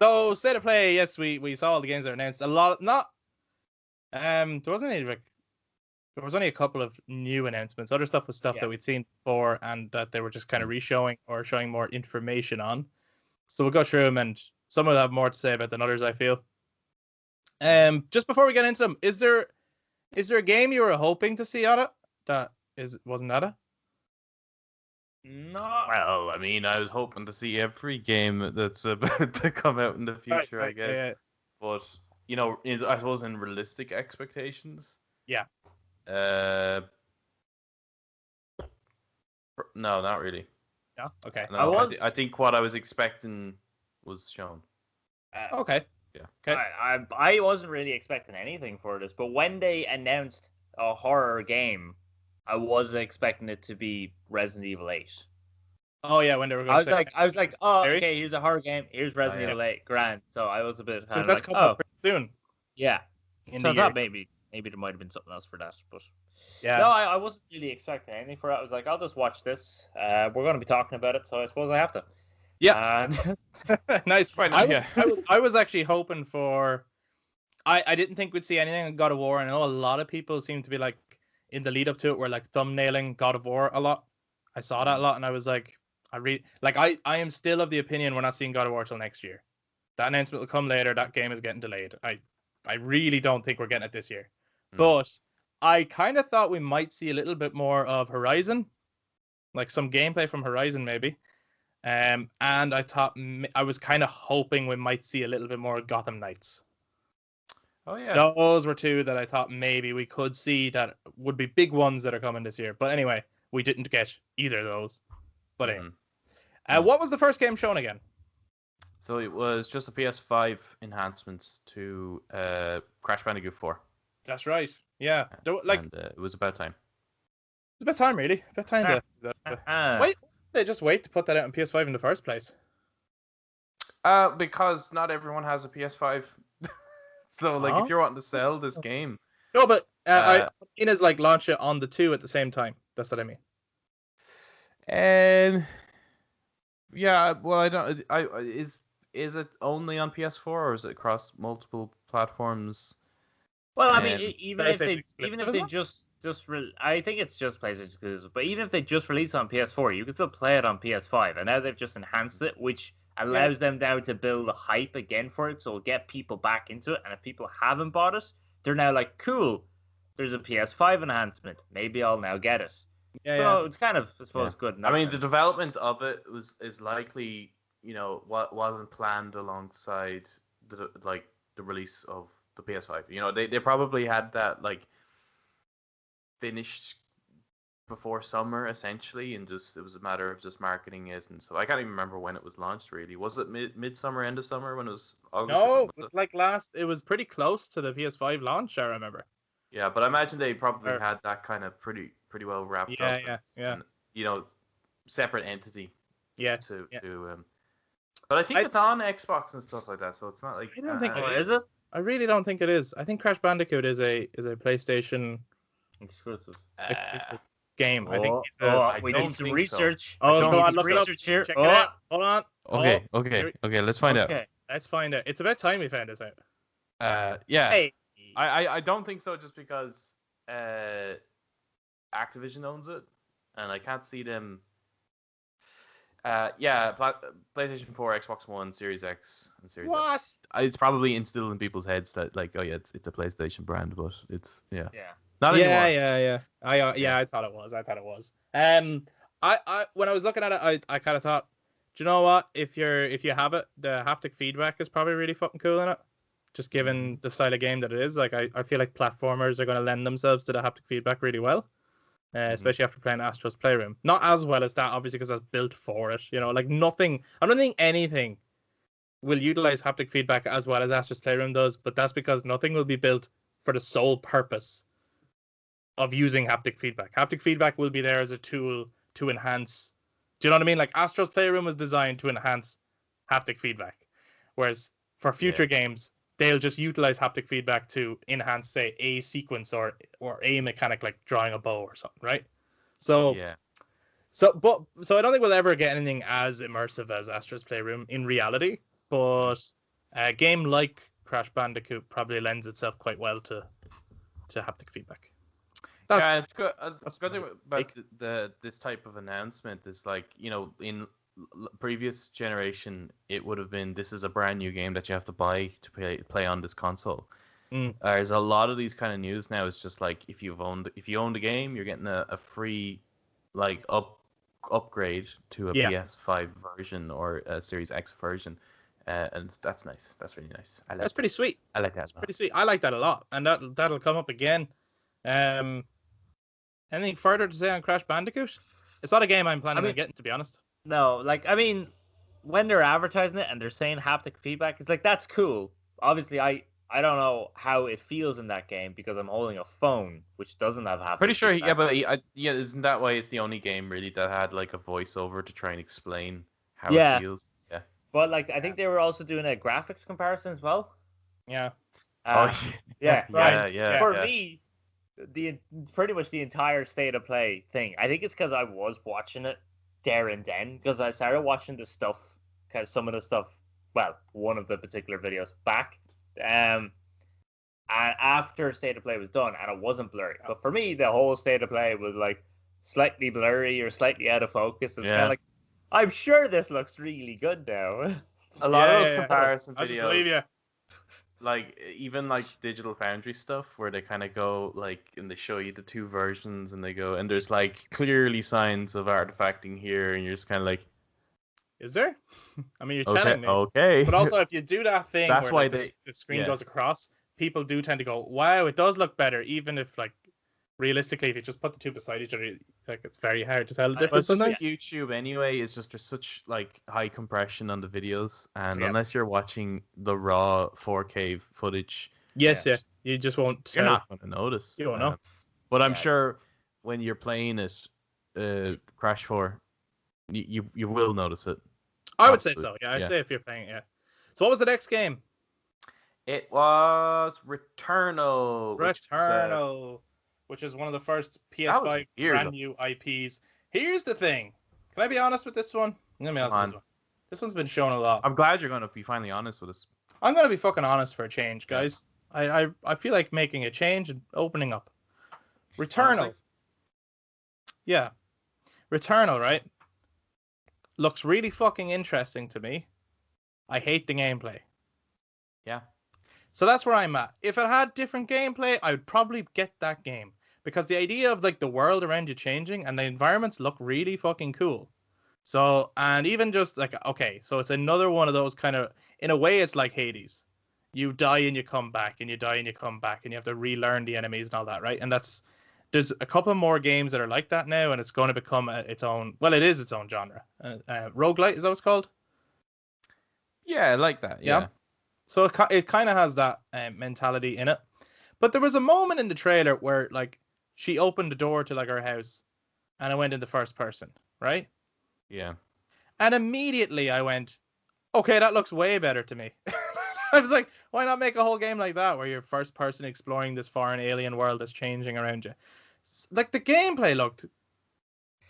So state of play, yes, we saw all the games that were announced. A lot, not there wasn't any like there was only a couple of new announcements. Other stuff was stuff that we'd seen before and that they were just kind of re-showing or showing more information on. So we'll go through them, and some will have more to say about than others, I feel. Just before we get into them, is there a game you were hoping to see on it that wasn't at it? No. Well, I mean, I was hoping to see every game that's about to come out in the future, I guess. Yeah. But, you know, I suppose in realistic expectations. Yeah. No, not really. No? Okay. No, I think what I was expecting was shown. Okay. Yeah. Okay. I wasn't really expecting anything for this, but when they announced a horror game, I was expecting it to be Resident Evil 8. Oh yeah, when they were going to I was like, oh, okay, here's a horror game. Here's Resident Evil 8. Grand. So I was a bit because that's coming up pretty soon. Yeah. So I thought maybe there might have been something else for that, but yeah. No, I wasn't really expecting anything for it. I was like, I'll just watch this. We're going to be talking about it, so I suppose I have to. Yeah. Nice. I was actually hoping for. I didn't think we'd see anything in God of War. I know a lot of people seem to be like in the lead up to it, were like thumbnailing God of War a lot. I saw that a lot, and I was like, I am still of the opinion we're not seeing God of War till next year. That announcement will come later. That game is getting delayed. I really don't think we're getting it this year. But I kind of thought we might see a little bit more of Horizon, like some gameplay from Horizon maybe. And I thought I was kind of hoping we might see a little bit more Gotham Knights. Oh yeah, those were two that I thought maybe we could see that would be big ones that are coming this year. But anyway, we didn't get either of those. But anyway, what was the first game shown again? So it was just a PS5 enhancements to Crash Bandicoot 4. That's right. Yeah, and it was about time. It's about time, really. About time to wait. They just wait to put that out on PS5 in the first place. Because not everyone has a PS5. So like, if you're wanting to sell this game, no, but I mean is like launch it on the two at the same time. That's what I mean. Yeah. Well, I don't. Is it only on PS4 or is it across multiple platforms? Well, I mean, even if they just I think it's just PlayStation exclusive. But even if they just release it on PS4, you can still play it on PS5. And now they've just enhanced it, which allows them now to build a hype again for it, so it'll get people back into it. And if people haven't bought it, they're now like, cool, there's a PS5 enhancement. Maybe I'll now get it. So it's kind of, I suppose, good. I mean, the development of it is likely, you know, what wasn't planned alongside the release of the PS5. You know, they probably had that like finished before summer essentially, and just it was a matter of just marketing it. And so I can't even remember when it was launched. Really, was it midsummer, end of summer, when it was August? No, like it was pretty close to the PS5 launch. I remember. Yeah, but I imagine they probably had that kind of pretty well wrapped up. Yeah. And, you know, separate entity. Yeah. But I think it's on Xbox and stuff like that, so it's not like. I don't think is it? I really don't think it is. I think Crash Bandicoot is a PlayStation exclusive game. I think we need some research. So. Go on, look research here. Check it out. Hold on. Okay. Let's find out. Let's find out. It's about time we found this out. Yeah. Hey. I don't think so, just because Activision owns it, and I can't see them. PlayStation 4, Xbox One, Series X, and Series X. It's probably instilled in people's heads that like, oh yeah, it's a PlayStation brand, but it's not anymore. I thought it was. I when I was looking at it, I kind of thought, do you know what? If you have it, the haptic feedback is probably really fucking cool in it. Just given the style of game that it is, like I feel like platformers are going to lend themselves to the haptic feedback really well. Especially after playing Astro's Playroom. Not as well as that, obviously, because that's built for it. You know, like nothing. I don't think anything will utilize haptic feedback as well as Astro's Playroom does, but that's because nothing will be built for the sole purpose of using haptic feedback. Haptic feedback will be there as a tool to enhance. Do you know what I mean? Like Astro's Playroom was designed to enhance haptic feedback, whereas for future games, they'll just utilize haptic feedback to enhance, say, a sequence or a mechanic like drawing a bow or something, right? So I don't think we'll ever get anything as immersive as Astro's Playroom in reality, but A game like Crash Bandicoot probably lends itself quite well to haptic feedback. It's good. It's good about this type of announcement is like, in previous generation, it would have been, this is a brand new game that you have to buy to play on this console. There's a lot of these kind of news now. It's just like, if you own the game, you're getting a free like upgrade to a PS5 version or a Series X version. And that's nice. That's really nice. That's pretty sweet. I like that. That's pretty sweet. I like that a lot, and that'll come up again. Anything further to say on Crash Bandicoot? It's not a game I'm planning on getting, to be honest. No, like, I mean, when they're advertising it and they're saying haptic feedback, it's like, that's cool. Obviously, I don't know how it feels in that game because I'm holding a phone which doesn't have haptic. Pretty sure, feedback. isn't that why it's the only game really that had like a voiceover to try and explain how it feels? Yeah. But like, I think they were also doing a graphics comparison as well. Yeah. Yeah. For yeah. me, pretty much the entire state of play thing. I think it's because I was watching it there and then, because I started watching the stuff, because some of the stuff, well, one of the particular videos back, and after state of play was done, and it wasn't blurry. But for me, the whole state of play was like slightly blurry or slightly out of focus. It's kind of like, I'm sure this looks really good now. A lot of those comparison videos. I just believe you. Like, even like Digital Foundry stuff, where they kind of go like, and they show you the two versions, and they go, and there's like clearly signs of artifacting here, and you're just kind of like, is there? I mean, you're telling me. Okay. But also, if you do that thing That's where why like, the screen goes across, people do tend to go, wow, it does look better, even if like realistically, if you just put the two beside each other, like, it's very hard to tell the difference. Sometimes YouTube anyway is just, there's such like high compression on the videos, and unless you're watching the raw 4K footage, you just won't. You're not going to notice. You won't know. But I'm sure when you're playing it, Crash 4, you will notice it. I would say so. Yeah, I'd say if you're playing, So what was the next game? It was Returnal. Which is one of the first PS5 brand new IPs. Here's the thing. Can I be honest with this one? Let me ask this one. This one's been shown a lot. I'm glad you're going to be finally honest with us. I'm going to be fucking honest for a change, guys. I feel like making a change and opening up. Returnal. Honestly? Yeah. Returnal, right? Looks really fucking interesting to me. I hate the gameplay. Yeah. So that's where I'm at. If it had different gameplay, I would probably get that game. Because the idea of like the world around you changing and the environments look really fucking cool. So, and even just like, okay, so it's another one of those kind of, in a way it's like Hades. You die and you come back, and you die and you come back, and you have to relearn the enemies and all that, right? And there's a couple more games that are like that now, and it's going to become its own, well, it is its own genre. Roguelite, is that what it's called? Yeah, I like that, yeah. So it kind of has that mentality in it. But there was a moment in the trailer where, like, she opened the door to, like, her house, and I went into first person, right? Yeah. And immediately I went, okay, that looks way better to me. I was like, why not make a whole game like that, where you're first person exploring this foreign alien world that's changing around you? Like, the gameplay looked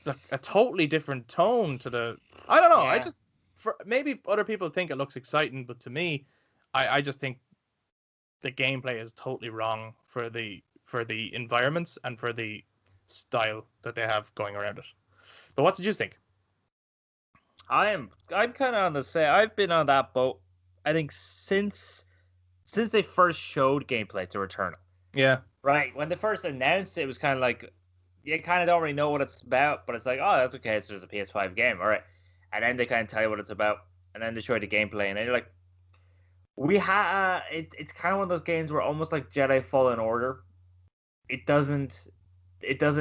like a totally different tone to the... I don't know. Yeah. Maybe other people think it looks exciting, but to me, I just think the gameplay is totally wrong for the environments and for the style that they have going around it. But what did you think? I'm kind of on the same. I've been on that boat, I think, since they first showed gameplay to Returnal. Yeah. Right. When they first announced it, it was kind of like, you kind of don't really know what it's about, but it's like, oh, that's okay, it's just a PS5 game, all right. And then they kind of tell you what it's about, and then they show you the gameplay, and then you're like, it's kind of one of those games where, almost like Jedi Fallen Order, it doesn't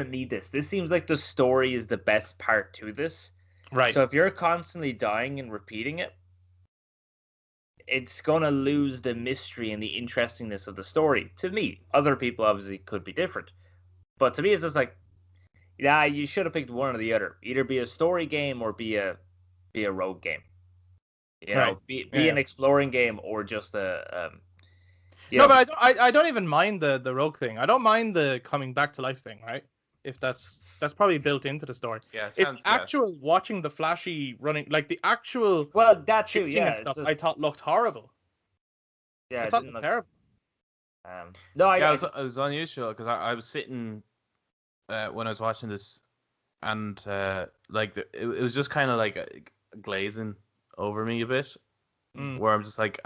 need this. This seems like the story is the best part to this. Right. So if you're constantly dying and repeating it, it's going to lose the mystery and the interestingness of the story. To me, other people obviously could be different. But to me, it's just like, yeah, you should have picked one or the other. Either be a story game or be a rogue game. You know, be an exploring game or just a... No, but I don't even mind the rogue thing. I don't mind the coming back to life thing, right? If that's probably built into the story. Yeah, it's actual watching the flashy running, like the actual that too, and stuff. I thought looked horrible. Yeah, I thought it was terrible. No, it was unusual because I was sitting when I was watching this, and like it was just kind of like glazing over me a bit, where I'm just like,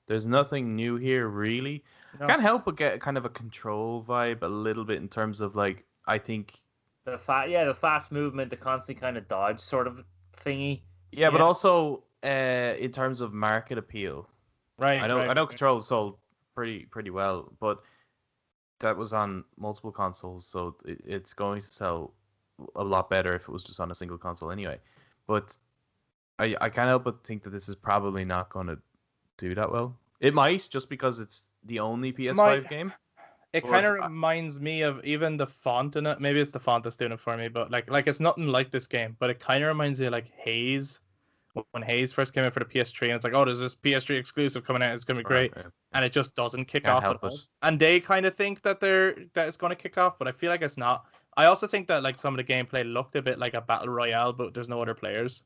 there's nothing new here really. No. Can't help but get kind of a Control vibe a little bit in terms of like, I think the fast movement, the constant kind of dodge sort of thingy. Yeah, but also in terms of market appeal. Right. I know Control sold pretty well, but that was on multiple consoles, so it's going to sell a lot better if it was just on a single console anyway. But I can't help but think that this is probably not going to do that well. It might, just because it's the only PS5 game. It kind of reminds me of even the font in it. Maybe it's the font that's doing it for me, but like it's nothing like this game. But it kind of reminds me of like Haze, when Haze first came out for the PS3, and it's like, oh, there's this PS3 exclusive coming out. It's gonna be great, and it just doesn't kick off at all. And they kind of think that it's gonna kick off, but I feel like it's not. I also think that like some of the gameplay looked a bit like a battle royale, but there's no other players.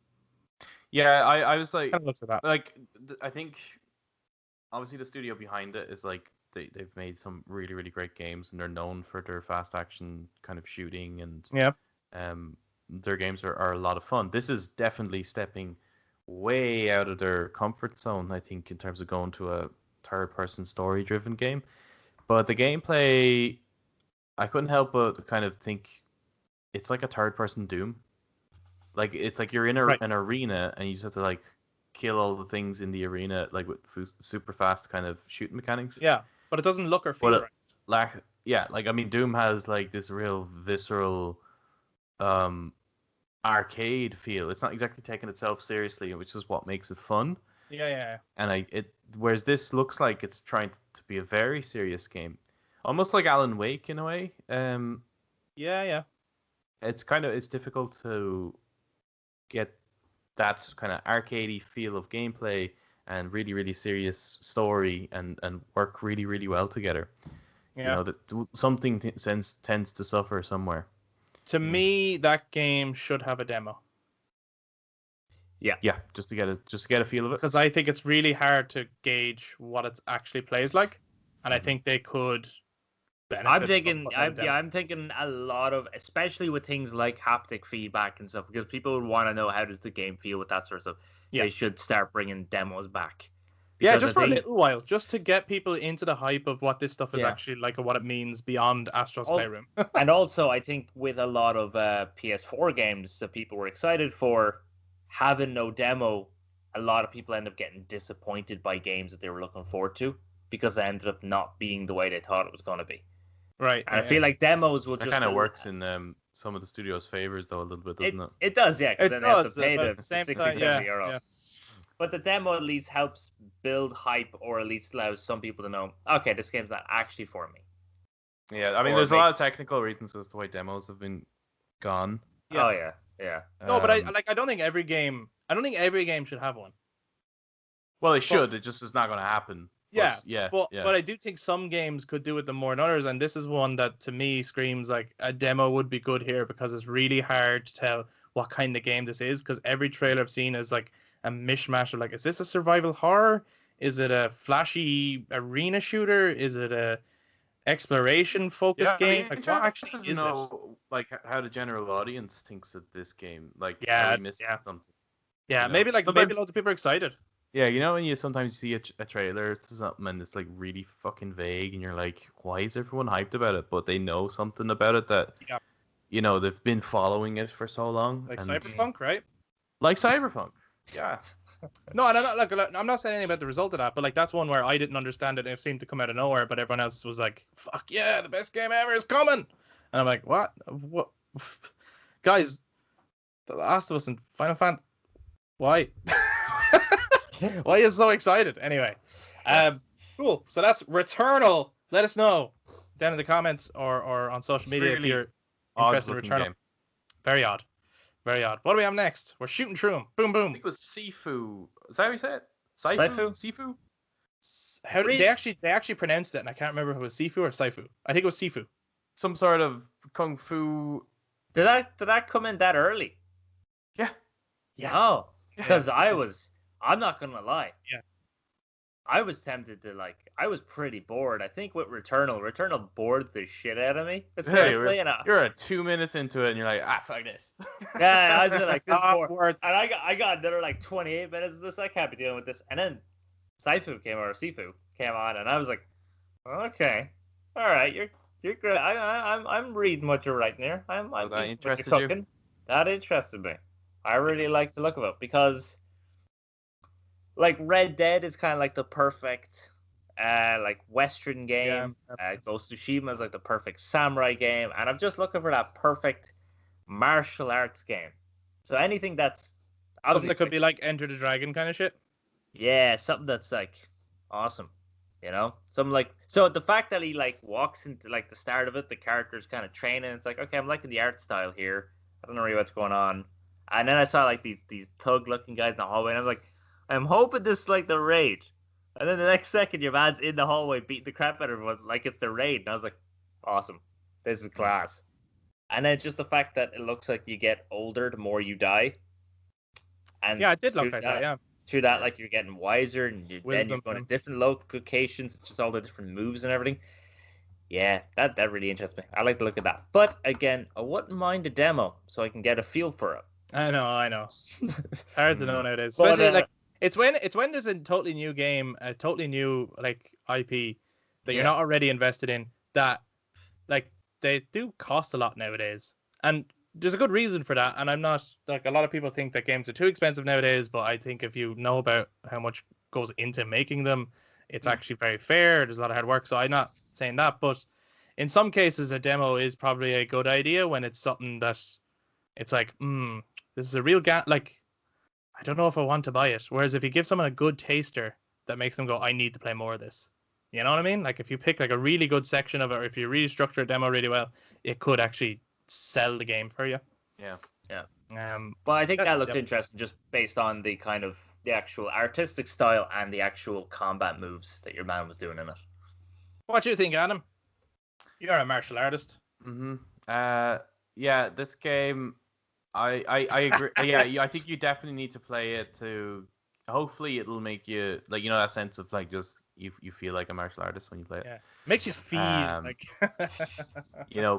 Yeah, I was like, kind of looks like that. Like I think obviously the studio behind it is like. They've made some really, really great games, and they're known for their fast action kind of shooting, and their games are a lot of fun. This is definitely stepping way out of their comfort zone, I think, in terms of going to a third-person story-driven game. But the gameplay, I couldn't help but kind of think it's like a third-person Doom. Like it's like you're in an arena, and you just have to like kill all the things in the arena, like with super fast kind of shooting mechanics. Yeah. But it doesn't look or feel right. Like I mean, Doom has like this real visceral, arcade feel. It's not exactly taking itself seriously, which is what makes it fun. Yeah. And whereas this looks like it's trying to be a very serious game, almost like Alan Wake in a way. Yeah. It's difficult to get that kind of arcadey feel of gameplay and really, really serious story and work really, really well together. Yeah. You know, that something tends to suffer somewhere. To me, that game should have a demo. Yeah, just to get a feel of it. Because I think it's really hard to gauge what it actually plays like, and I think they could benefit. I'm thinking a lot of, especially with things like haptic feedback and stuff, because people would want to know how does the game feel with that sort of stuff. Yeah. They should start bringing demos back. Yeah, just for a little while, just to get people into the hype of what this stuff is actually like and what it means beyond Astro's Playroom. And also, I think with a lot of PS4 games that people were excited for, having no demo, a lot of people end up getting disappointed by games that they were looking forward to because they ended up not being the way they thought it was going to be. Right. And I feel like demos will just... That kind of works in some of the studio's favors, though, a little bit, doesn't it? It does, yeah, because then they have to pay the 60, €70. 70 euro. Yeah. But the demo at least helps build hype, or at least allows some people to know, okay, this game's not actually for me. Yeah, I mean, there's a lot of technical reasons as to why demos have been gone. Yeah. Oh, yeah. No, but I don't think every game should have one. Well, it should. It just is not going to happen. But I do think some games could do with them more than others, and this is one that to me screams like a demo would be good here, because it's really hard to tell what kind of game this is, because every trailer I've seen is like a mishmash of like, is this a survival horror? Is it a flashy arena shooter? Is it a exploration focused game? Like, what actually is it? Like how the general audience thinks of this game. Like, are we missing something? Yeah, you know? maybe loads of people are excited. Yeah, you know when you sometimes see a trailer to something and it's like really fucking vague, and you're like, why is everyone hyped about it? But they know something about it that, you know, they've been following it for so long. Like Cyberpunk, right? Like Cyberpunk. Yeah. No, I'm not saying anything about the result of that, but like that's one where I didn't understand it and it seemed to come out of nowhere, but everyone else was like, fuck yeah, the best game ever is coming. And I'm like, what? Guys, The Last of Us and Final Fantasy, why? Why are you so excited? Anyway, cool. So that's Returnal. Let us know down in the comments or on social media if you're interested in Returnal. Game. Very odd. Very odd. What do we have next? We're shooting through them. Boom, boom. I think it was Sifu. Is that how you say it? Sifu? How did they actually pronounced it, and I can't remember if it was Sifu or Saifu. I think it was Sifu. Some sort of kung fu. Did that come in that early? Yeah. Oh, because I'm not gonna lie. Yeah. I was tempted to I was pretty bored. I think with Returnal bored the shit out of me. You're 2 minutes into it and you're like, fuck this. Yeah, I was just like, this is bored. And I got another 28 minutes of this. I can't be dealing with this. And then Sifu came on, and I was like, okay, all right, you're great. I'm reading what you're writing here. I'm that interested you? That interested me. I really like the look of it because. Red Dead is kind of the perfect, Western game. Yeah. Ghost of Tsushima is the perfect samurai game, and I'm just looking for that perfect martial arts game. So anything that's something that could be like Enter the Dragon kind of shit. Yeah, something that's awesome, something so the fact that he walks into the start of it, the character's kind of training. It's okay, I'm liking the art style here. I don't know really what's going on, and then I saw these thug looking guys in the hallway, and I was I'm hoping this is the raid. And then the next second, your man's in the hallway beating the crap out of everyone like it's the raid. And I was like, awesome. This is class. And then just the fact that it looks like you get older the more you die. And yeah, it did look like that, yeah. Through that, you're getting wiser, and then you're going to different locations, just all the different moves and everything. Yeah, that really interests me. I like to look at that. But again, I wouldn't mind a demo so I can get a feel for it. I know. It's hard to know nowadays. Especially It's when there's a totally new game, a totally new IP that you're not already invested in, that they do cost a lot nowadays, and there's a good reason for that. And I'm not a lot of people think that games are too expensive nowadays, but I think if you know about how much goes into making them, it's actually very fair. There's a lot of hard work, so I'm not saying that, but in some cases a demo is probably a good idea when it's something that it's this is a real I don't know if I want to buy it. Whereas if you give someone a good taster, that makes them go, I need to play more of this. You know what I mean? If you pick a really good section of it, or if you really structure a demo really well, it could actually sell the game for you. Yeah. But I think that looked interesting just based on the kind of the actual artistic style and the actual combat moves that your man was doing in it. What do you think, Adam? You're a martial artist. Mm-hmm. Yeah, this game... I agree. Yeah, I think you definitely need to play it to. Hopefully, it'll make you that sense of just you feel like a martial artist when you play it. Yeah, makes you feel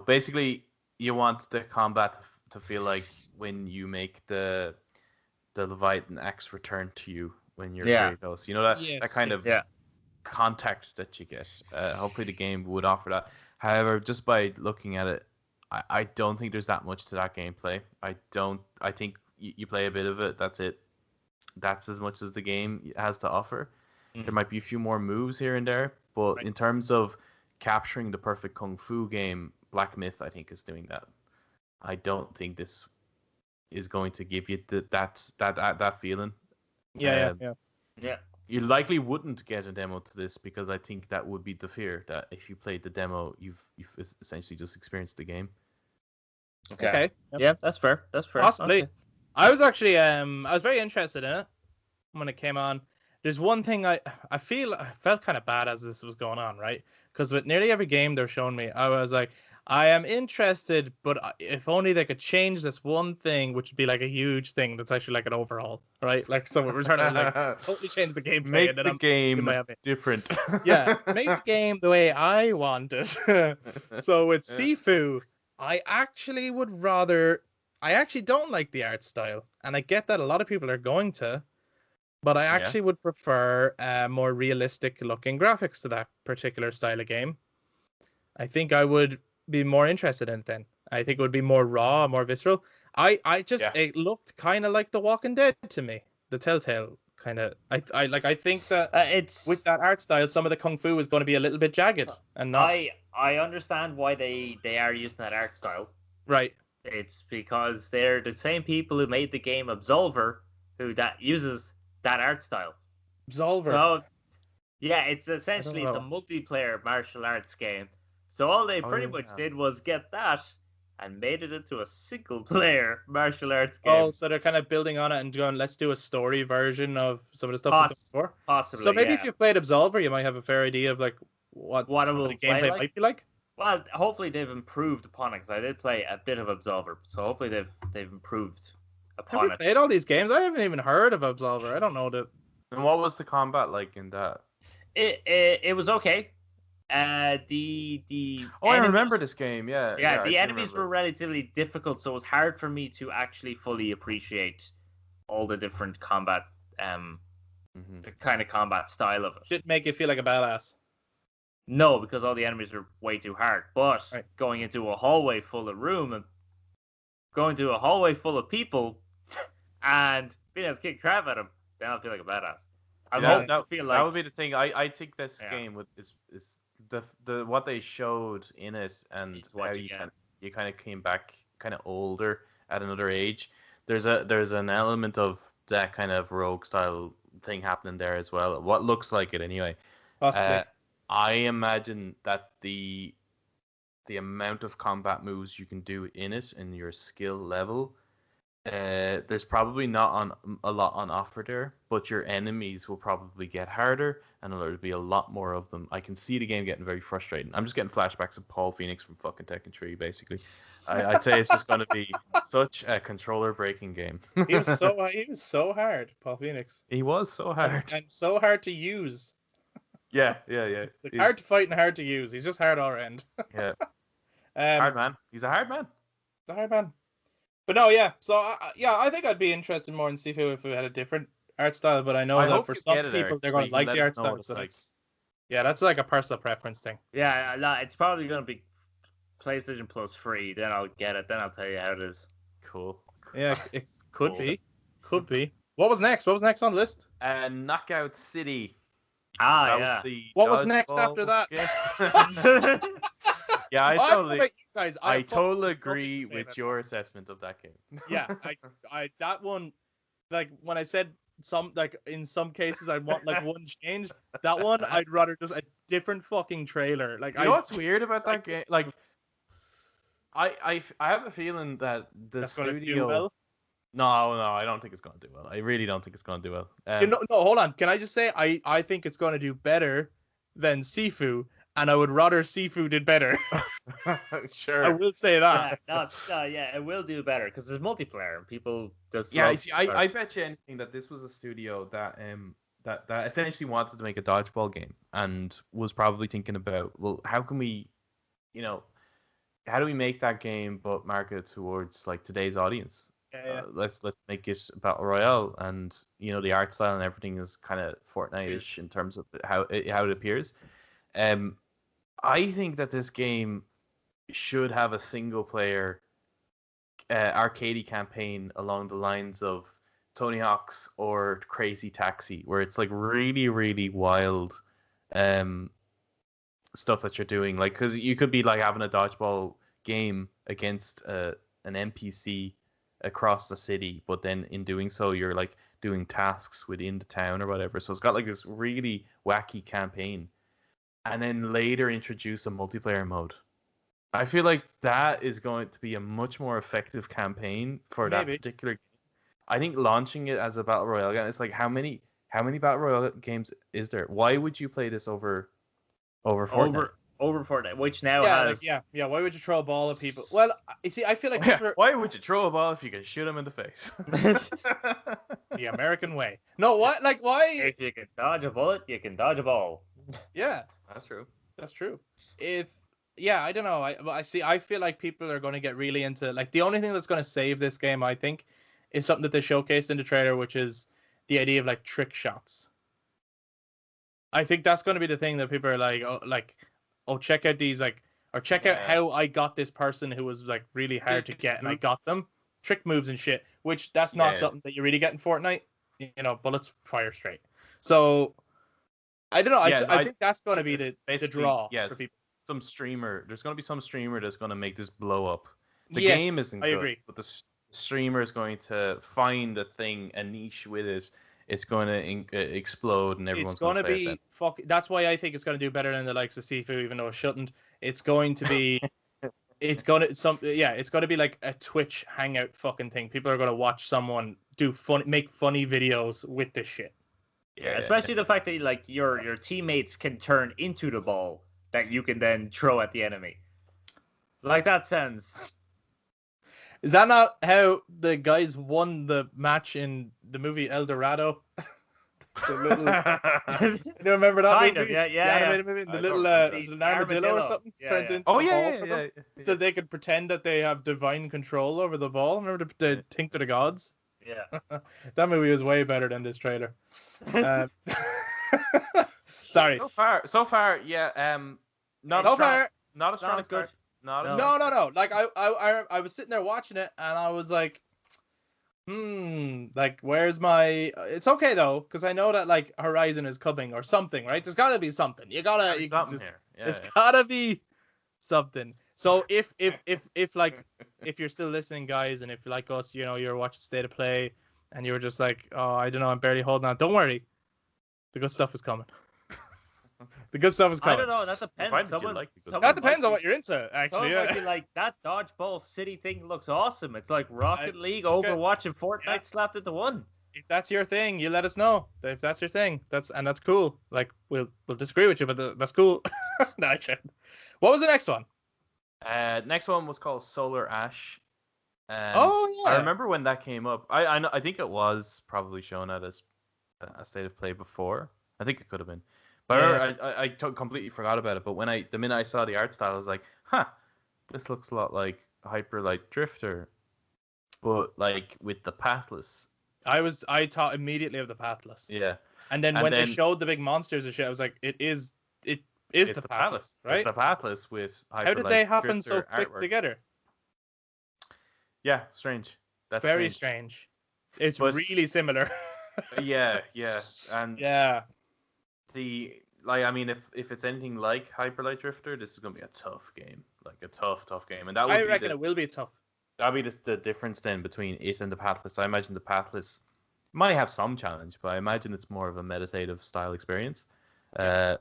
basically you want the combat to feel like when you make the Leviathan axe return to you when you're very close. That kind of contact that you get. Hopefully, the game would offer that. However, just by looking at it, I don't think there's that much to that gameplay. I think you play a bit of it. That's it. That's as much as the game has to offer. There might be a few more moves here and there, but in terms of capturing the perfect kung fu game, Black Myth I think is doing that. I don't think this is going to give you that feeling. Yeah. You likely wouldn't get a demo to this because I think that would be the fear that if you played the demo, you've essentially just experienced the game. Okay. Yep. Yeah, that's fair. Possibly. Okay. I was actually I was very interested in it when it came on. There's one thing I felt kind of bad as this was going on, right? Because with nearly every game they're showing me, I was like, I am interested, but if only they could change this one thing, which would be a huge thing that's actually an overhaul, right? So with Returnal, I was totally change the gameplay. Make the game different. Yeah, make the game the way I want it. So with Sifu, I actually don't like the art style, and I get that a lot of people are going to, but I actually would prefer more realistic looking graphics to that particular style of game. I think I would be more interested in it then. I think it would be more raw, more visceral. It looked kind of like The Walking Dead to me, the Telltale kind of. I think that it's with that art style, some of the kung fu is going to be a little bit jagged and not. I understand why they are using that art style. Right. It's because they're the same people who made the game Absolver, that uses that art style. Absolver. So yeah, it's a multiplayer martial arts game. So all they pretty much did was get that and made it into a single-player martial arts game. Oh, so they're kind of building on it and going, let's do a story version of some of the stuff before. Possibly, so maybe if you played Absolver, you might have a fair idea of what the gameplay might be like. Well, hopefully they've improved upon it, because I did play a bit of Absolver, so hopefully they've improved upon it. Have you played all these games? I haven't even heard of Absolver. I don't know that. And what was the combat like in that? It was okay. The I remember this game. Yeah. The enemies were relatively difficult, so it was hard for me to actually fully appreciate all the different combat, the kind of combat style of it. Didn't make you feel like a badass. No, because all the enemies are way too hard. But going into a hallway full of people and being able to kick crap at them, then I'll feel like a badass. That would be the thing. I think this game is the what they showed in it and how you kind of came back kind of older at another age. There's an element of that kind of rogue style thing happening there as well. What looks like it anyway. Possibly. I imagine that the amount of combat moves you can do in it and your skill level, there's probably not a lot on offer there, but your enemies will probably get harder and there'll be a lot more of them. I can see the game getting very frustrating. I'm just getting flashbacks of Paul Phoenix from fucking Tekken 3, basically. I'd say it's just going to be such a controller breaking game. He was so hard, Paul Phoenix. He was so hard. And so hard to use. Yeah. Like hard to fight and hard to use. He's just hard all around. Yeah. Hard man. He's a hard man. He's a hard man. But no, yeah. So I think I'd be interested more in Sifu if we had a different art style. But I know that for some people they're going to like the art style. So that's like a personal preference thing. Yeah, it's probably going to be PlayStation Plus free. Then I'll get it. Then I'll tell you how it is. Cool. Yeah, it could be. Could be. What was next? What was next on the list? Knockout City. What was next after that? Yeah, I totally agree with your assessment of that game. Yeah, I that one, like when I said in some cases I want like one change, that one I'd rather just a different fucking trailer. Like, you know what's weird about that game? Like, I have a feeling that the studio. No, I don't think it's going to do well. I really don't think it's going to do well. No, hold on. Can I just say I think it's going to do better than Sifu, and I would rather Sifu did better. Sure. I will say that. Yeah, it will do better because there's multiplayer and people just. Yeah, I bet you anything that this was a studio that essentially wanted to make a dodgeball game and was probably thinking about, well, how can we, how do we make that game but market it towards like today's audience? Yeah. Let's make it a battle royale, and the art style and everything is kind of Fortnite-ish in terms of how it appears. I think that this game should have a single player arcadey campaign along the lines of Tony Hawk's or Crazy Taxi, where it's like really, really wild stuff that you're doing. Like, because you could be like having a dodgeball game against an NPC across the city, but then in doing so you're like doing tasks within the town or whatever. So it's got like this really wacky campaign, and then later introduce a multiplayer mode. I feel like that is going to be a much more effective campaign for that particular game. I think launching it as a battle royale game, it's like how many battle royale games is there? Why would you play this over Fortnite? Over Fortnite, which now has... Yeah, why would you throw a ball at people? Well, you see, I feel like people why would you throw a ball if you can shoot them in the face? The American way. No, what? Like, why? If you can dodge a bullet, you can dodge a ball. Yeah. That's true. I don't know. I feel like people are going to get really into... Like, the only thing that's going to save this game, I think, is something that they showcased in the trailer, which is the idea of, like, trick shots. I think that's going to be the thing that people are like... Oh, check out these, like, or check out how I got this person who was like really hard to get, and I got them trick moves and shit. Which that's not something that you really get in Fortnite. Bullets fire straight. So I don't know. I think that's going to be the draw for people. There's going to be some streamer that's going to make this blow up. The game isn't good, agree. But the streamer is going to find a niche with it. It's going to explode, and everyone's going to be That's why I think it's going to do better than the likes of Sifu, even though it shouldn't. It's going to be, it's going to be like a Twitch hangout fucking thing. People are going to watch someone make funny videos with this shit. Yeah, especially the fact that like your teammates can turn into the ball that you can then throw at the enemy. Like, that sounds. Is that not how the guys won the match in the movie El Dorado? The little. You remember that Kind movie? of, The animated movie. The little is it an armadillo or something turns into a ball for them, so they could pretend that they have divine control over the ball. Remember the Think to the Gods? Yeah. That movie was way better than this trailer. Sorry. So far, yeah. Not So a strong, far, not a strong good. start. Not a No. strong no. Like I was sitting there watching it, and I was like, like where's my? It's okay though, because I know that like Horizon is coming or something, right? There's gotta be something. There's something here. There's gotta be something. So if like if you're still listening, guys, and if like us, you're watching State of Play, and you were just like, oh, I don't know, I'm barely holding on. Don't worry, the good stuff is coming. The good stuff is coming. I don't know. That depends. That depends on what you're into, actually. Someone might be like, that dodgeball city thing looks awesome. It's like Rocket League, Overwatch, and Fortnite slapped into one. If that's your thing, you let us know. If that's your thing, that's cool. Like we'll disagree with you, but that's cool. No, what was the next one? Next one was called Solar Ash. And oh yeah. I remember when that came up. I think it was probably shown at a State of Play before. I think it could have been. But I completely forgot about it. But the minute I saw the art style, I was like, this looks a lot like Hyper Light Drifter, but like with the pathless. I thought immediately of the pathless. Yeah. And then when they showed the big monsters and shit, I was like, it is the pathless, right? It's the pathless with Hyper How did Light they happen Drifter so quick artwork. together? Yeah, strange. That's very strange. It's really similar. yeah, and yeah. I mean, if it's anything like Hyper Light Drifter, this is gonna be a tough game, like a tough game, and that would I reckon it will be tough. That'll be the difference then between it and the pathless. I imagine the pathless might have some challenge, but I imagine it's more of a meditative style experience. If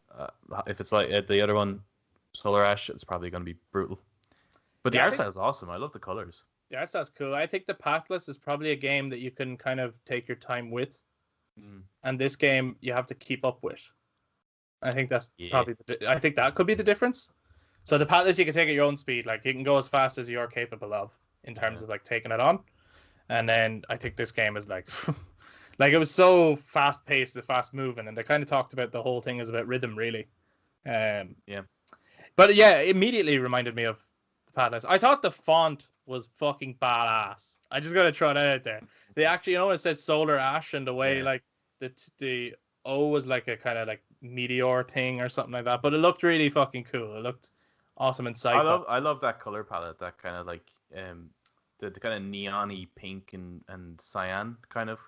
it's like the other one, Solar Ash, it's probably gonna be brutal. But the art style is awesome. I love the colors. The art style's cool. I think the pathless is probably a game that you can kind of take your time with, and this game you have to keep up with. I think that's probably. I think that could be the difference. So the pathless you can take at your own speed, like you can go as fast as you're capable of in terms of like taking it on, and then I think this game is like, like it was so fast paced, fast moving, and they kind of talked about the whole thing is about rhythm really. But yeah, it immediately reminded me of the pathless. I thought the font was fucking badass. I just gotta throw that out there. They actually, it said Solar Ash, and the way like the O was like a kind of like meteor thing or something like that, but it looked really fucking cool. It looked awesome and sci-fi. I love that color palette, that kind of like the kind of neon-y pink and cyan kind of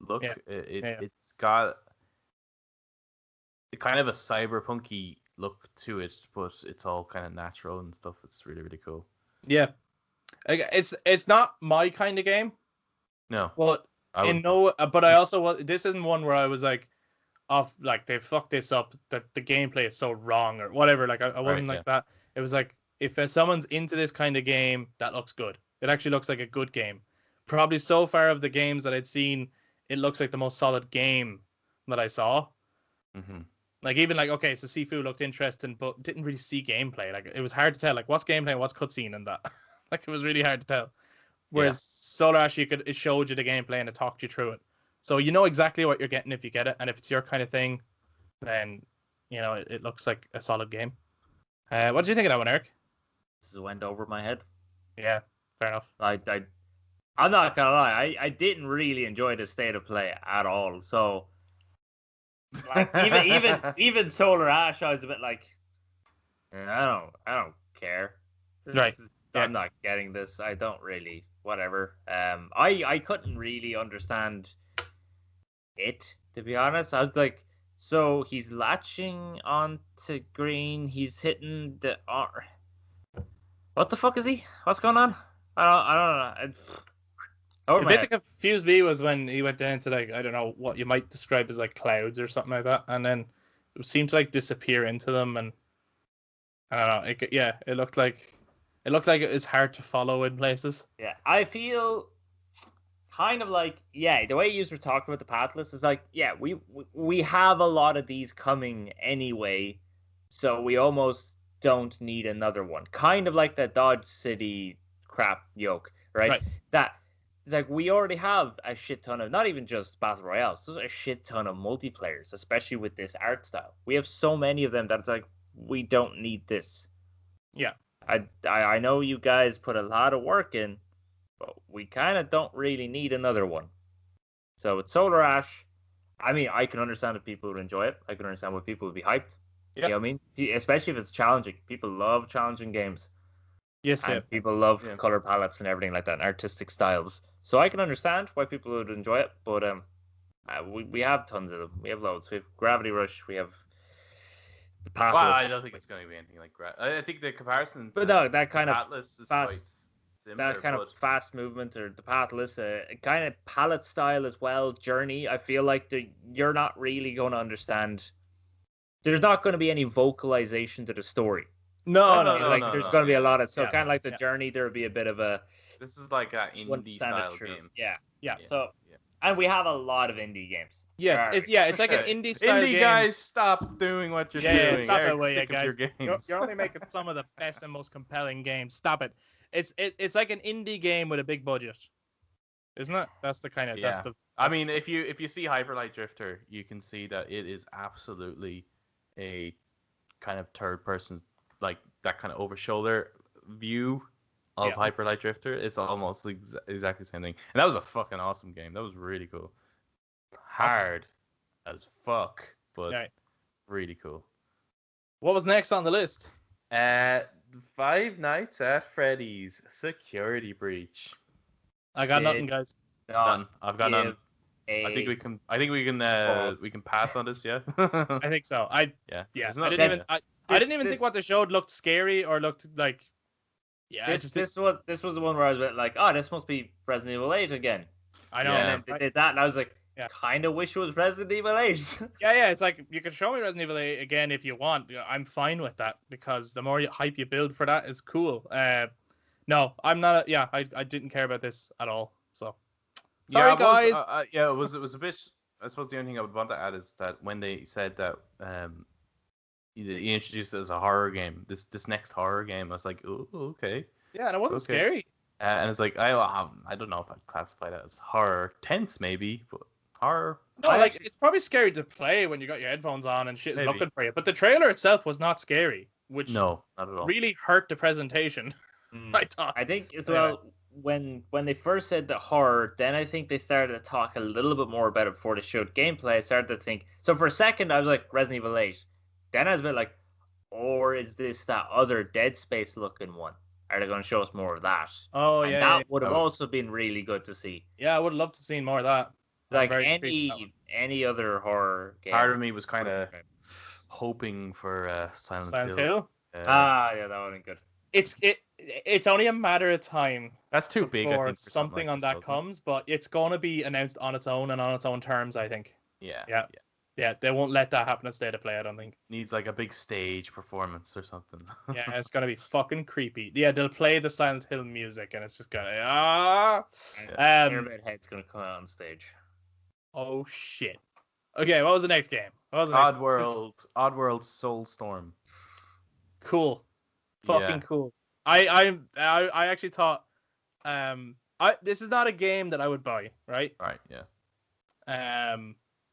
look. It's got kind of a cyberpunky look to it, but it's all kind of natural and stuff. It's really, really cool. Yeah. It's not my kind of game. No. But but I also this isn't one where I was like, like they fucked this up, that the gameplay is so wrong or whatever. Like I wasn't that. It was like, if someone's into this kind of game, that looks good. It actually looks like a good game. Probably so far of the games that I'd seen, it looks like the most solid game that I saw. Mm-hmm. Like even like, okay, so Sifu looked interesting, but didn't really see gameplay. Like it was hard to tell, like what's gameplay and what's cutscene in that. Like it was really hard to tell. Whereas Solar Ash, it showed you the gameplay and it talked you through it. So you know exactly what you're getting if you get it, and if it's your kind of thing, then it looks like a solid game. What did you think of that one, Eric? This went over my head. Yeah, fair enough. I'm not gonna lie, I didn't really enjoy the State of Play at all. So like, even Solar Ash, I was a bit like, I don't care. Right. I'm not getting this. I don't really. Whatever. I couldn't really understand it, to be honest. I was like, so he's latching onto green. He's hitting the R. What the fuck is he? What's going on? I don't know. The bit that confused me was when he went down to like, I don't know what you might describe as like clouds or something like that, and then it seemed to like disappear into them, and I don't know. It looked like it was hard to follow in places. Yeah, I feel kind of like, the way you were talking about the pathless is like, we have a lot of these coming anyway, so we almost don't need another one. Kind of like the Dodge City crap yoke, right? That it's like we already have a shit ton of, not even just battle royales, there's a shit ton of multiplayers, especially with this art style. We have so many of them that it's like we don't need this. Yeah. I know you guys put a lot of work in, but we kind of don't really need another one. So with Solar Ash, I mean, I can understand if people would enjoy it. I can understand why people would be hyped. Yeah. You know what I mean? Especially if it's challenging. People love challenging games. Yes, and people love color palettes and everything like that, and artistic styles. So I can understand why people would enjoy it, but we have tons of them. We have loads. We have Gravity Rush. We have the Pathless. Well, I don't think it's going to be anything like I think the comparison. But no, that kind of Pathless is fast, quite similar, that kind of fast movement, or the Pathless, kind of palette style as well. Journey. I feel like you're not really going to understand. There's not going to be any vocalization to the story. No. There's going to be a lot of kind of like the Journey. There would be a bit of a. This is like an indie style game. Yeah. So, and we have a lot of indie games. Yes, it's like an indie style game. Indie guys, stop doing what you're doing. Stop that way, guys. You're only making some of the best and most compelling games. Stop it. It's like an indie game with a big budget, isn't it? That's the kind of I mean, if you see Hyper Light Drifter, you can see that it is absolutely a kind of third person, like that kind of over shoulder view of Hyper Light Drifter. It's almost exactly the same thing, and that was a fucking awesome game. That was really cool. Hard as fuck, but really cool. What was next on the list? Five Nights at Freddy's Security Breach. I got nothing, guys. None. I've got none. I think we can pass on this. Yeah. I think so. I didn't even think what they showed looked scary or looked like. Yeah. This was the one where I was like, oh, this must be Resident Evil 8 again. I know. And then they did that, and I was like, kind of wish it was Resident Evil 8. Yeah. It's like you can show me Resident Evil 8 again if you want. I'm fine with that because the more hype you build for that is cool. No, I'm not. I didn't care about this at all. So. Sorry, guys. It was a bit. I suppose the only thing I would want to add is that when they said that he introduced it as a horror game, this next horror game, I was like, oh, okay. Yeah, and it wasn't scary. And it's like I don't know if I'd classify that as horror. Tense maybe, but horror. No, it's probably scary to play when you got your headphones on and shit is looking for you. But the trailer itself was not scary, which not at all. Really hurt the presentation. I thought. I think as well. When they first said the horror, then I think they started to talk a little bit more about it before they showed gameplay. I started to think. So for a second, I was like Resident Evil 8. Then I was a bit like, or is this that other Dead Space looking one? Are they going to show us more of that? Oh, and that would have also been really good to see. Yeah, I would have loved to have seen more of that. Like any other horror game. Part of me was kind of hoping for Silent Hill. Yeah, that would have been good. It's only a matter of time. That's too big. I think, for something on that comes, but it's gonna be announced on its own and on its own terms. I think. Yeah. They won't let that happen at State of Play. I don't think. Needs like a big stage performance or something. Yeah, it's gonna be fucking creepy. Yeah, they'll play the Silent Hill music, and it's just gonna Pyramid Head's gonna come out on stage. Oh shit. Okay, what was the next game? Oddworld Soulstorm. Cool. Fucking cool. I actually thought this is not a game that I would buy, right? Right, yeah.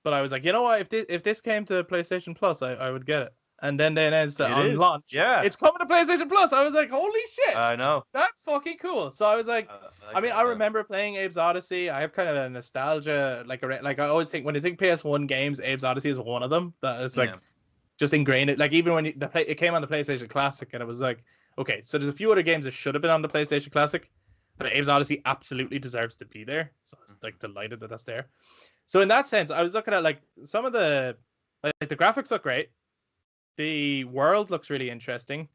But I was like, you know what? If this came to PlayStation Plus, I would get it. And then they announced that on launch. Yeah. It's coming to PlayStation Plus. I was like, holy shit. I know. That's fucking cool. So I was like, I remember playing Abe's Odyssey. I have kind of a nostalgia, like I always think when I think PS1 games, Abe's Odyssey is one of them. That is like just ingrained. Like even when it came on the PlayStation Classic, and it was like, okay, so there's a few other games that should have been on the PlayStation Classic, but Abe's Odyssey absolutely deserves to be there. So I was like delighted that that's there. So in that sense, I was looking at like some of the the graphics look great. The world looks really interesting.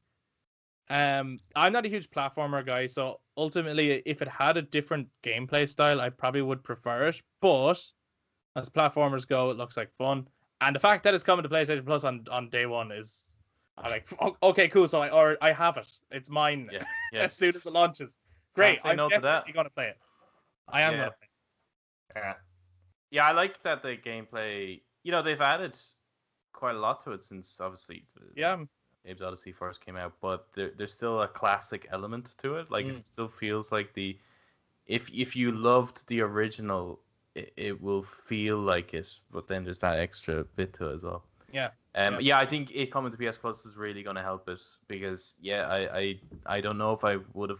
I'm not a huge platformer guy, so ultimately, if it had a different gameplay style, I probably would prefer it. But as platformers go, it looks like fun. And the fact that it's coming to PlayStation Plus on day one is, I'm like, okay, cool. So I have it. It's mine as soon as it launches. Great. I'm definitely going to play it. I am going to play it. Yeah, I like that the gameplay. They've added quite a lot to it since obviously Abe's Odyssey first came out, but there's still a classic element to it. Like it still feels like the if you loved the original, it will feel like it, but then there's that extra bit to it as well. Yeah. Yeah, I think it coming to PS Plus is really going to help it because I don't know if I would have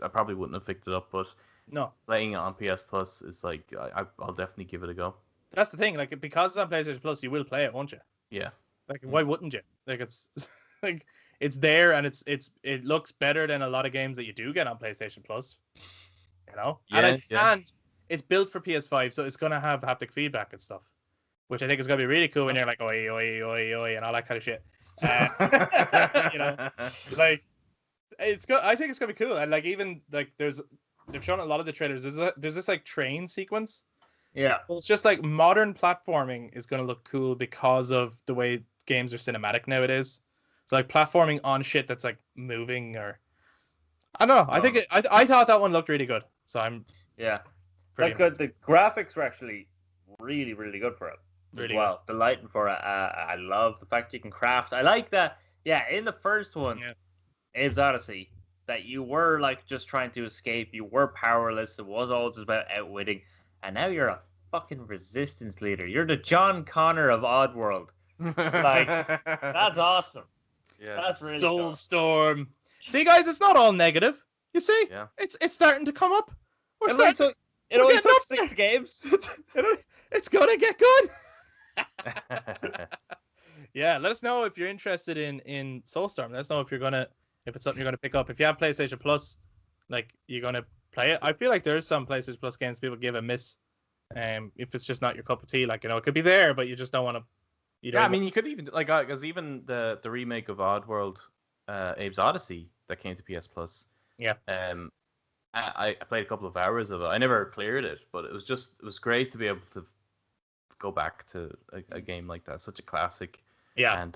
I probably wouldn't have picked it up, but No, playing it on PS Plus is like I'll definitely give it a go. that's the thing. Like, because it's on PlayStation Plus, you will play it, won't you? Yeah. Like, why wouldn't you? Like, it's like it's there, and it looks better than a lot of games that you do get on PlayStation Plus. You know, and it's built for PS5, so it's gonna have haptic feedback and stuff, which I think is gonna be really cool when you're like oi oi oi oi and all that kind of shit. You know, like I think it's gonna be cool, and like even like they've shown a lot of the trailers. There's this like train sequence. Yeah. Well, it's just like modern platforming is gonna look cool because of the way games are cinematic nowadays. So like platforming on shit that's like moving, or I don't know. I thought that one looked really good. So I'm like the graphics were actually really really good for it really as well. The lighting for it, I love the fact you can craft. I like that. Yeah, in the first one, Abe's Odyssey, that you were like just trying to escape. You were powerless. It was all just about outwitting, and now you're a fucking resistance leader. You're the John Connor of Oddworld. Like, that's awesome. Yeah, that's really Soulstorm. Cool. See, guys, it's not all negative. You see, it's starting to come up. It only took 6 games. It's gonna get good. Yeah, let us know if you're interested in Soulstorm. Let us know if it's something you're gonna pick up. If you have PlayStation Plus, like, you're gonna play it. I feel like there's some PlayStation Plus games people give a miss. If it's just not your cup of tea, like, you know, it could be there, but you just don't want to. Yeah, I mean, you could even like, because even the remake of Oddworld, Abe's Odyssey, that came to PS Plus. Yeah. I played a couple of hours of it. I never cleared it, but it was great to be able to go back to a game like that, such a classic. Yeah. And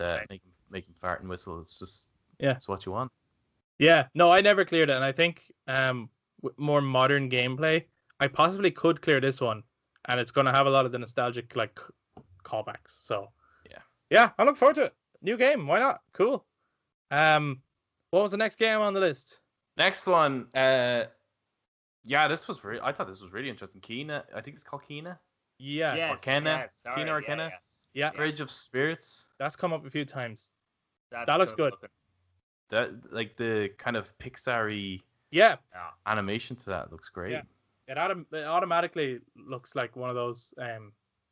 make him fart and whistle. It's just it's what you want. Yeah. No, I never cleared it, and I think with more modern gameplay, I possibly could clear this one, and it's gonna have a lot of the nostalgic like callbacks. So yeah, I look forward to it. New game, why not? Cool. What was the next game on the list? Next one, I thought this was really interesting. Kena, I think it's called Kena. Yeah. Yes, Kena. Yes, Kena or Kena. Yeah. Bridge of Spirits. That's come up a few times. That looks good. That, like, the kind of Pixar-y animation to that looks great. Yeah. It automatically looks like one of those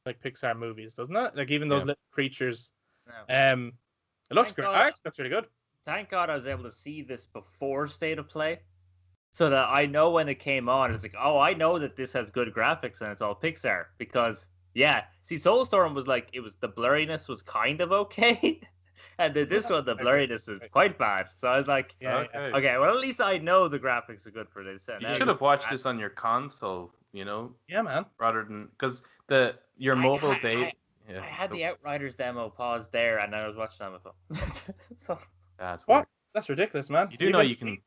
like Pixar movies, doesn't it? Like, even those little creatures. It looks great. It looks really good. Thank God I was able to see this before State of Play, so that I know when it came on, it's like, oh, I know that this has good graphics and it's all Pixar, because see, Soulstorm was like, the blurriness was kind of okay, and this one, the blurriness was quite bad. So I was like, okay, well, at least I know the graphics are good for this. And you should have watched this on your console, you know? Yeah, man. Rather than, because your mobile date. I had the Outriders demo paused there, and I was watching on my phone. So that's what? Weird. That's ridiculous, man. You do know you can.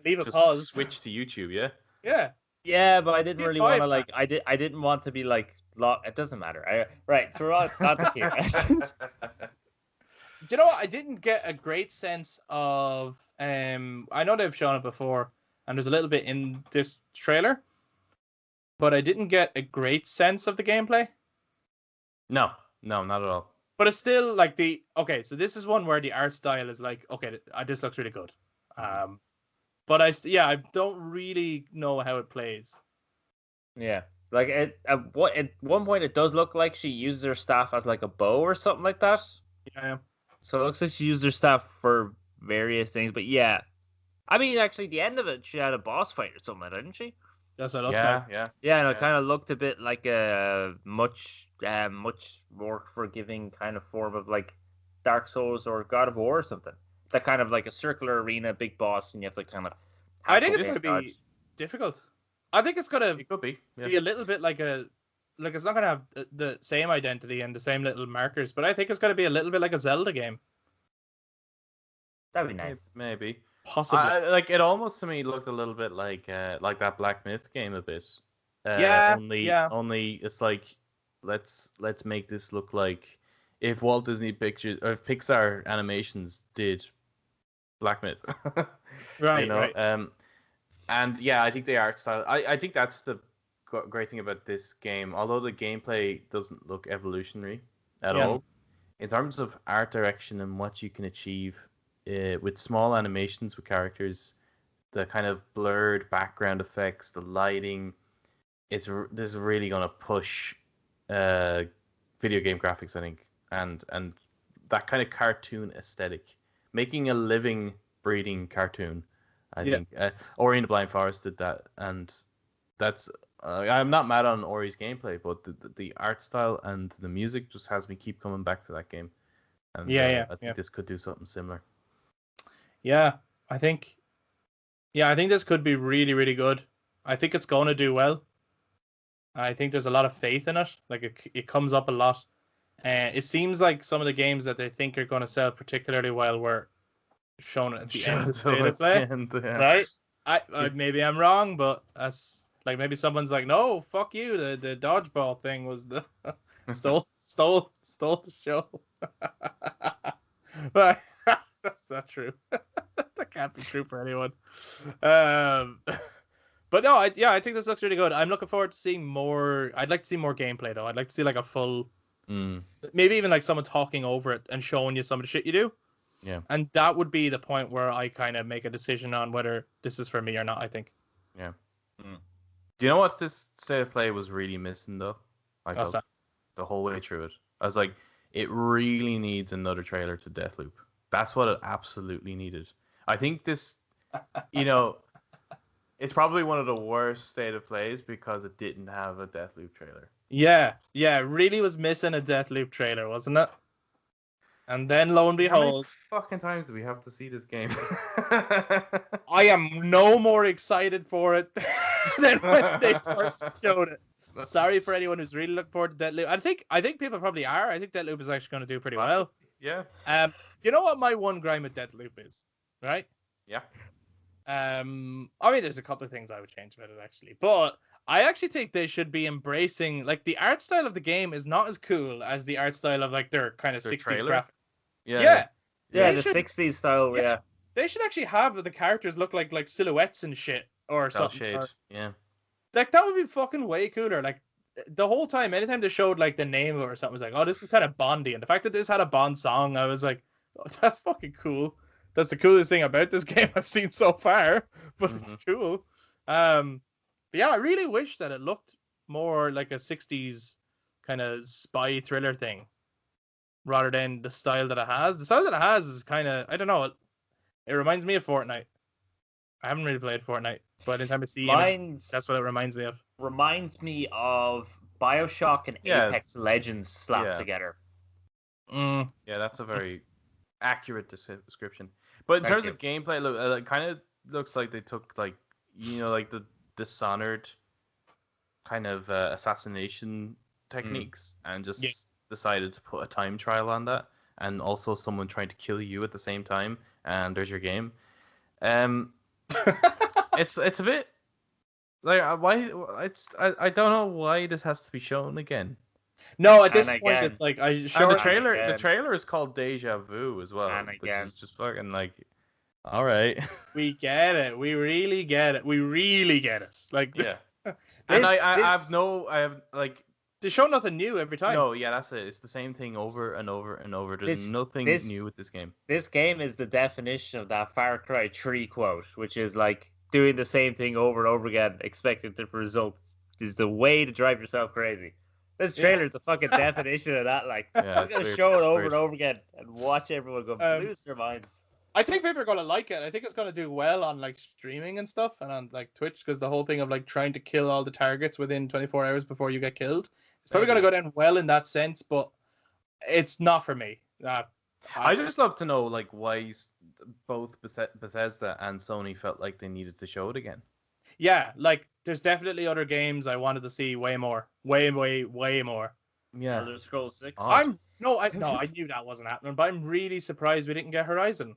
Leave a pause. Switch to YouTube, yeah. Yeah. Yeah, but I didn't really want to like. I didn't want to be like. It doesn't matter. Right. So we're on topic here. Do you know what? I didn't get a great sense of. I know they've shown it before, and there's a little bit in this trailer, but I didn't get a great sense of the gameplay. No, not at all. But it's still like so this is one where the art style is like, okay, this looks really good. But I don't really know how it plays. Yeah, like at one point it does look like she uses her staff as like a bow or something like that. Yeah. So it looks like she used her staff for various things, but yeah. I mean, actually, the end of it, she had a boss fight or something, didn't she? That's what it looked like. Yeah, and it kind of looked a bit like a much more forgiving kind of form of like Dark Souls or God of War or something. That kind of like a circular arena, big boss, and you have to kind of. I think it's going to be difficult. I think it's going to be a little bit like it's not going to have the same identity and the same little markers, but I think it's going to be a little bit like a Zelda game. That'd be nice. Maybe. Possibly. Like, it almost to me looked a little bit like that Black Myth game a bit. Only it's like let's make this look like if Walt Disney Pictures or if Pixar Animations did Black Myth. Right. You know? Right. And yeah, I think the art style. I think that's the great thing about this game. Although the gameplay doesn't look evolutionary at all, in terms of art direction and what you can achieve with small animations with characters, the kind of blurred background effects, the lighting, this is really gonna push video game graphics, I think, and that kind of cartoon aesthetic, making a living, breathing cartoon. I think Ori and the Blind Forest did that, and that's I'm not mad on Ori's gameplay, but the art style and the music just has me keep coming back to that game. And I think this could do something similar. Yeah, I think this could be really, really good. I think it's going to do well. I think there's a lot of faith in it. Like it comes up a lot. It seems like some of the games that they think are going to sell particularly well were shown at the end of the play, right? I maybe I'm wrong, but that's like maybe someone's like, no, fuck you. The dodgeball thing was the stole the show. But that's not true. That can't be true for anyone. But no, I think this looks really good. I'm looking forward to seeing more. I'd like to see more gameplay though. I'd like to see like a full, maybe even like someone talking over it and showing you some of the shit you do. Yeah. And that would be the point where I kind of make a decision on whether this is for me or not, I think. Yeah. Do you know what this state of play was really missing though? I felt the whole way through it. I was like, it really needs another trailer to Deathloop. That's what it absolutely needed. I think this, it's probably one of the worst state of plays because it didn't have a Deathloop trailer. Yeah, it really was missing a Deathloop trailer, wasn't it? And then lo and behold, how many fucking times do we have to see this game? I am no more excited for it than when they first showed it. Sorry for anyone who's really looking forward to Deathloop. I think people probably are. I think Deathloop is actually going to do pretty well. Yeah. Do you know what my one grime with Deathloop is? Right? Yeah. I mean, there's a couple of things I would change about it actually, but I actually think they should be embracing like the art style of the game is not as cool as the art style of like their kind of 60s graphics. Yeah, the 60s style. Yeah. They should actually have the characters look like silhouettes and shit or something. Shade. Yeah. Like that would be fucking way cooler. Like the whole time, anytime they showed like the name or something, it was like, oh, this is kind of Bondy, and the fact that this had a Bond song, I was like, oh, that's fucking cool. That's the coolest thing about this game I've seen so far, but it's cool. But yeah, I really wish that it looked more like a 60s kind of spy thriller thing rather than the style that it has. The style that it has is kind of, I don't know, it reminds me of Fortnite. I haven't really played Fortnite, but anytime I see images, that's what it reminds me of. Reminds me of BioShock and Apex Legends slapped together. Yeah, that's a very accurate description. But in terms of gameplay, look, it kind of looks like they took like the Dishonored kind of assassination techniques and just decided to put a time trial on that, and also someone trying to kill you at the same time, and there's your game. It's a bit like why I don't know why this has to be shown again. No, at this point it's like the trailer is called Deja Vu as well, which is just fucking like, all right. We get it. We really get it. We really get it. Like and I have they show nothing new every time. No, yeah, that's it. It's the same thing over and over and over. There's nothing new with this game. This game is the definition of that Far Cry 3 quote, which is like doing the same thing over and over again, expecting different results. Is the way to drive yourself crazy. This trailer is the fucking definition of that. Like, I'm gonna show it over and over again and watch everyone go lose their minds. I think people are gonna like it. I think it's gonna do well on like streaming and stuff and on like Twitch, because the whole thing of like trying to kill all the targets within 24 hours before you get killed. It's probably gonna go down well in that sense, but it's not for me. I just love to know like why both Bethesda and Sony felt like they needed to show it again. Yeah, like there's definitely other games I wanted to see way more. Way more. Yeah. Elder Scrolls 6. I knew that wasn't happening, but I'm really surprised we didn't get Horizon.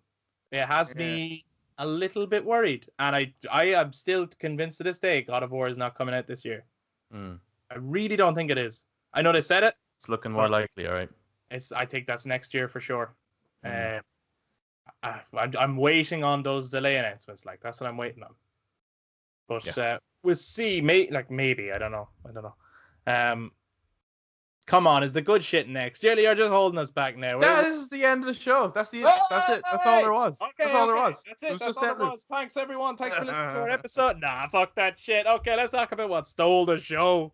It has me a little bit worried, and I am still convinced to this day God of War is not coming out this year. I really don't think it is. I know they said it. It's looking more likely, all right. I think that's next year for sure. I'm waiting on those delay announcements. Like that's what I'm waiting on. But we'll see. Maybe I don't know. Come on, is the good shit next? Jelly, you're just holding us back now. Yeah, this is the end of the show. That's it. That's all there was. That's all there was. That's it. Was That's just all there was. Thanks, everyone. Thanks for listening to our episode. Nah, fuck that shit. Okay, let's talk about what stole the show.